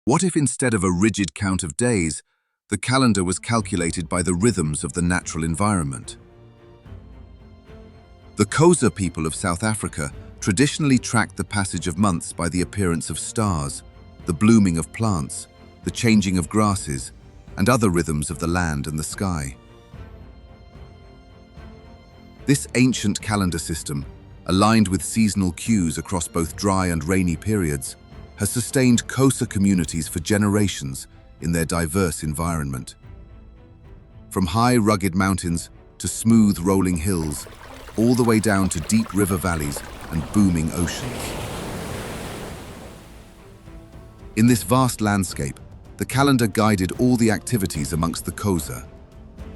What if instead of a rigid count of days, the calendar was calculated by the rhythms of the natural environment? The Xhosa people of South Africa traditionally tracked the passage of months by the appearance of stars, the blooming of plants, the changing of grasses, and other rhythms of the land and the sky. This ancient calendar system, aligned with seasonal cues across both dry and rainy periods, has sustained Xhosa communities for generations in their diverse environment. From high, rugged mountains to smooth, rolling hills, all the way down to deep river valleys and booming oceans. In this vast landscape, the calendar guided all the activities amongst the Xhosa: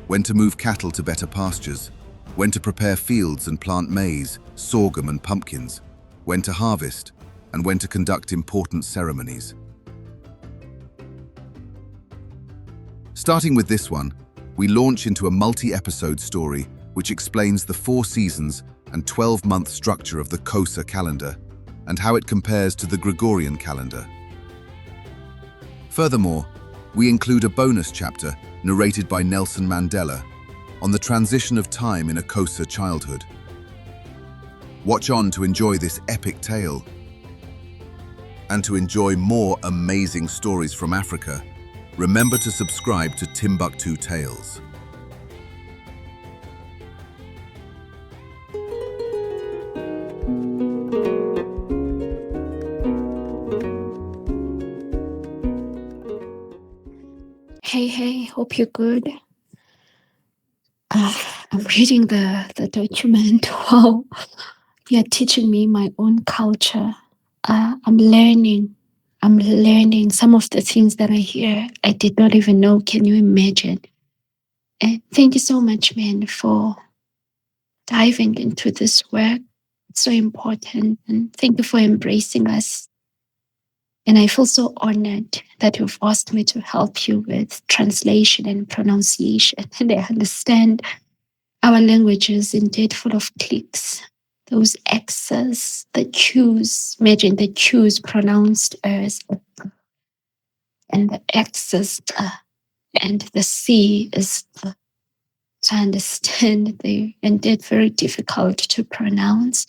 when to move cattle to better pastures, when to prepare fields and plant maize, sorghum and pumpkins, when to harvest, and when to conduct important ceremonies. Starting with this one, we launch into a multi-episode story which explains the 4 seasons and 12-month structure of the Xhosa calendar and how it compares to the Gregorian calendar. Furthermore, we include a bonus chapter narrated by Nelson Mandela on the transition of time in a Xhosa childhood. Watch on to enjoy this epic tale. And to enjoy more amazing stories from Africa, remember to subscribe to Timbuktu Tales. Hey, hope you're good. I'm reading the document. Wow, you're teaching me my own culture. I'm learning some of the things that I hear. I did not even know. Can you imagine? And thank you so much, man, for diving into this work. It's so important. And thank you for embracing us. And I feel so honored that you've asked me to help you with translation and pronunciation. And I understand our language is indeed full of clicks. Those X's, the Q's, imagine the Q's pronounced as and the X's and the C is I understand they're indeed very difficult to pronounce.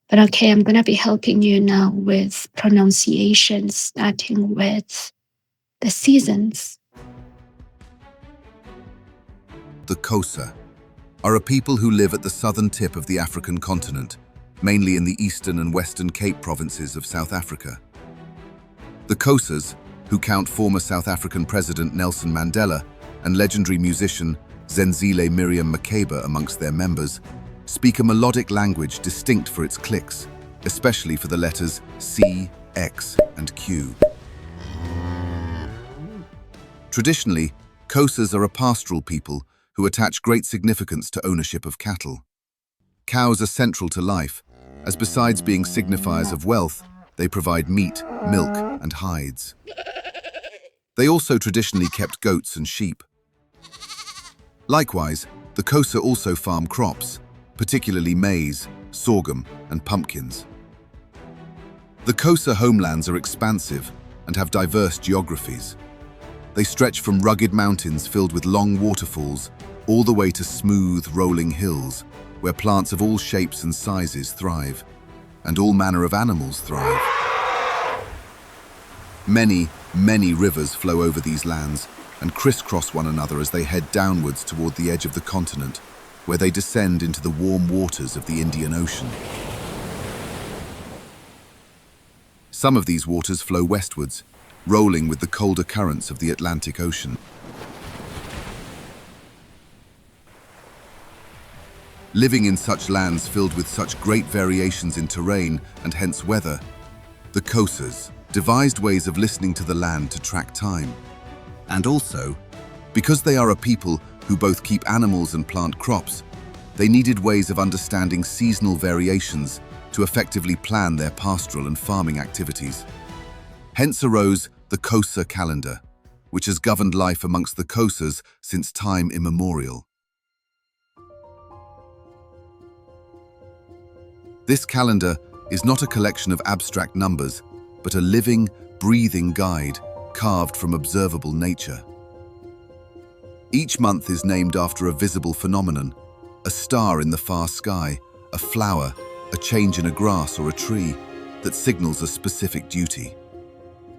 But okay, I'm going to be helping you now with pronunciation, starting with the seasons. The Xhosa are a people who live at the southern tip of the African continent, mainly in the eastern and western Cape provinces of South Africa. The Xhosas, who count former South African President Nelson Mandela and legendary musician Zenzile Miriam Makeba amongst their members, speak a melodic language distinct for its clicks, especially for the letters C, X, and Q. Traditionally, Xhosas are a pastoral people who attach great significance to ownership of cattle. Cows are central to life, as besides being signifiers of wealth, they provide meat, milk, and hides. They also traditionally kept goats and sheep. Likewise, the Xhosa also farm crops, particularly maize, sorghum, and pumpkins. The Xhosa homelands are expansive and have diverse geographies. They stretch from rugged mountains filled with long waterfalls all the way to smooth, rolling hills where plants of all shapes and sizes thrive, and all manner of animals thrive. Many rivers flow over these lands and crisscross one another as they head downwards toward the edge of the continent, where they descend into the warm waters of the Indian Ocean. Some of these waters flow westwards, rolling with the colder currents of the Atlantic Ocean. Living in such lands filled with such great variations in terrain and hence weather, the Xhosas devised ways of listening to the land to track time. And also, because they are a people who both keep animals and plant crops, they needed ways of understanding seasonal variations to effectively plan their pastoral and farming activities. Hence arose the Xhosa calendar, which has governed life amongst the Xhosas since time immemorial. This calendar is not a collection of abstract numbers, but a living, breathing guide carved from observable nature. Each month is named after a visible phenomenon, a star in the far sky, a flower, a change in a grass or a tree that signals a specific duty.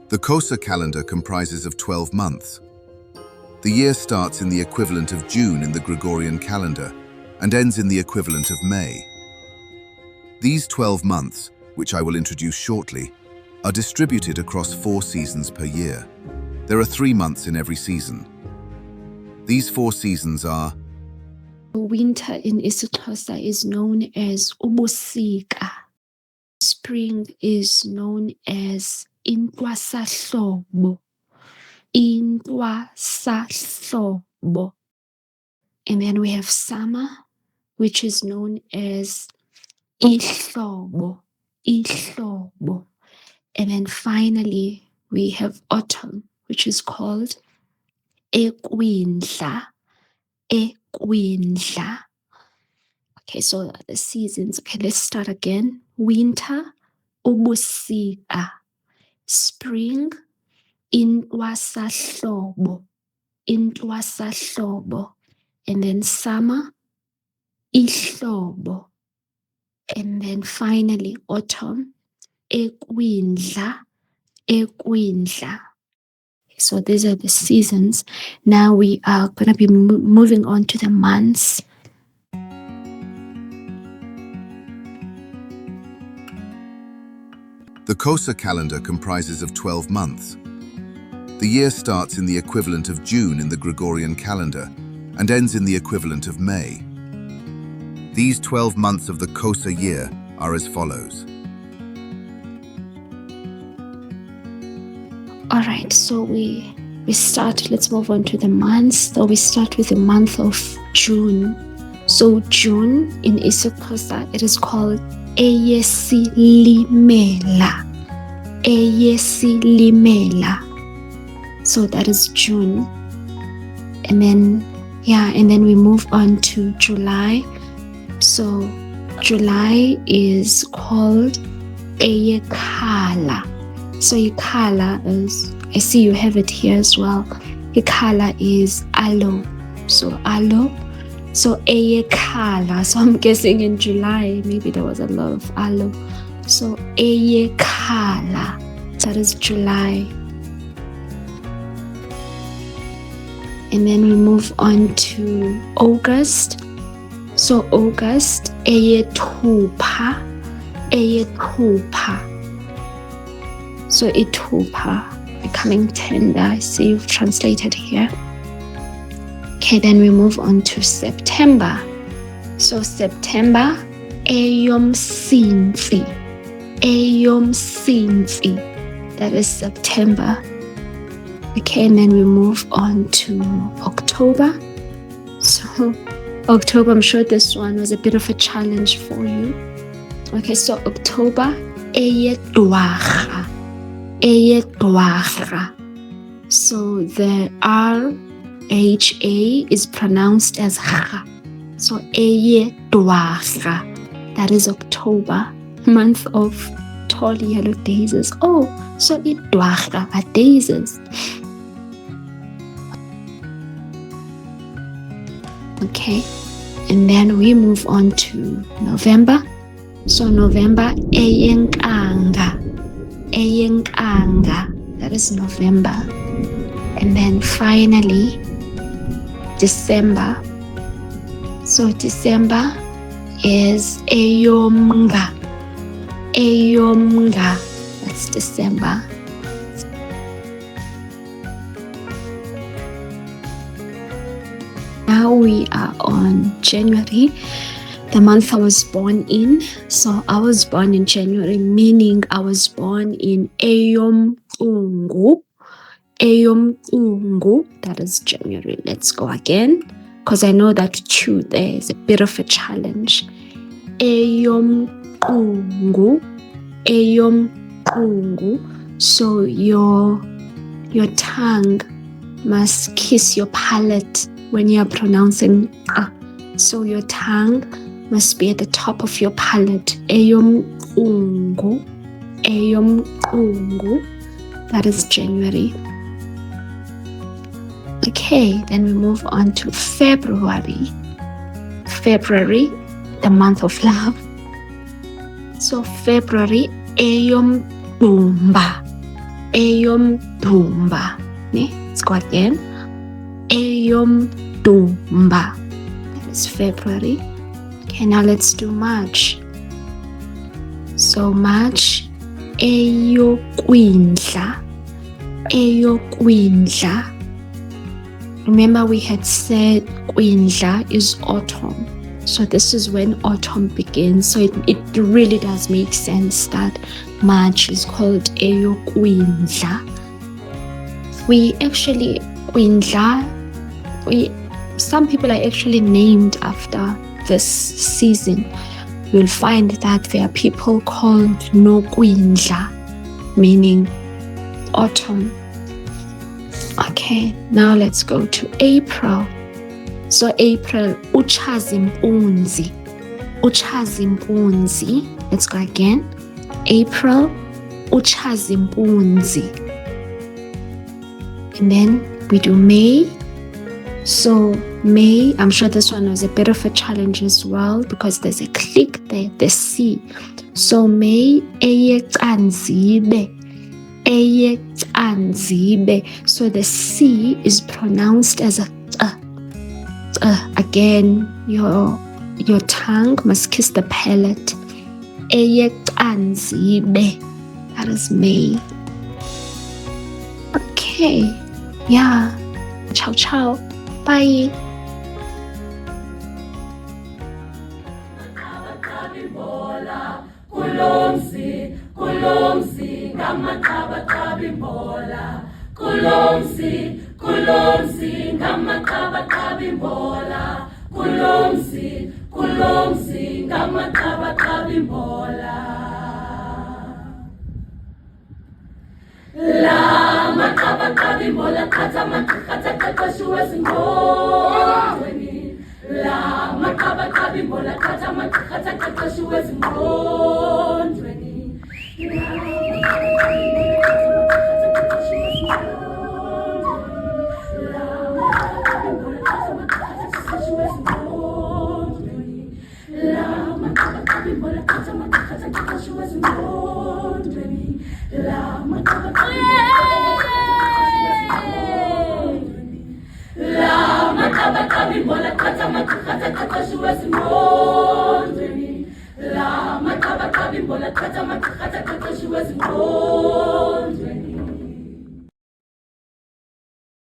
The Xhosa calendar comprises of 12 months. The year starts in the equivalent of June in the Gregorian calendar and ends in the equivalent of May. These 12 months, which I will introduce shortly, are distributed across 4 seasons per year. There are 3 months in every season. These 4 seasons are: winter in isiXhosa is known as ubusika. Spring is known as intwasahlobo. Intwasahlobo. And then we have summer, which is known as ihlobo. Ihlobo. And then finally, we have autumn, which is called ekwindla. Ekwindla. Okay, so the seasons. Okay, let's start again. Winter, ubusika. Spring, intwasahlobo. Intwasahlobo. And then summer, ihlobo. And then finally autumn, ekwindla. Ekwindla. So these are the seasons. Now we are going to be moving on to the months. The Xhosa calendar comprises of 12 months. The year starts in the equivalent of June in the Gregorian calendar and ends in the equivalent of May. These 12 months of the Xhosa year are as follows. All right, so we start, let's move on to the months. So we start with the month of June. So June in isiXhosa, it is called eyesilimela. Eyesilimela. So that is June. And then we move on to July. So July is called eyekhala. So ikhala is, I see you have it here as well. Ikhala is aloe. So aloe. So eyekhala. So I'm guessing in July, maybe there was a lot of aloe. So eyekhala. That is July. And then we move on to August. So August, eyethupha. Eyethupha. So ithupha, becoming tender. I see you've translated here. Okay, then we move on to September. So September, eyomsintsi. Eyomsintsi. That is September. Okay, and then we move on to October. So October, I'm sure this one was a bit of a challenge for you. Okay, so October, eyedwarha. Eyedwarha. So the RHA is pronounced as ha. So eyedwarha. That is October, month of tall yellow daisies. Oh, so idwarha are daisies. Okay, and then we move on to November. So November, eyenkanga. Eyenkanga. That is November. And then finally, December. So December is eyomnga. Eyomnga. That's December. Now we are on January, the month I was born in. So I was born in January, meaning I was born in eyomqungu. Eyomqungu, that is January. Let's go again, because I know that Q there is a bit of a challenge. Eyomqungu. Eyomqungu. So your tongue must kiss your palate when you are pronouncing ah. So your tongue must be at the top of your palate. Eyomqungu. Eyomqungu. That is January. Okay, then we move on to February. February, the month of love. So February, eyomdumba. Eyomdumba. Let's go again. Eyomdumba. That is February. Okay, now let's do March. So March, eyokwindla. Eyokwindla. Remember we had said kwindla is autumn. So this is when autumn begins. So it really does make sense that March is called eyokwindla. We actually, kwindla, some people are actually named after this season. You'll find that there are people called nokwindla, meaning autumn. Okay, now let's go to April. So April, uchazimpunzi. Uchazimpunzi. Let's go again. April, uchazimpunzi. And then we do May. So May, I'm sure this one was a bit of a challenge as well because there's a click there, the C. So May, eyecanzibe. Eyecanzibe. So the C is pronounced as a again, your tongue must kiss the palate. Eyecanzibe. That is May. Okay. Yeah. Ciao, ciao. Bye. Kulomsi ngamakabakabimbola kulomsi ngamakabakabimbola la makabakabimbola khatha qaqashiwe zingqondweni la makabakabimbola khatha qaqashiwe zingqondweni La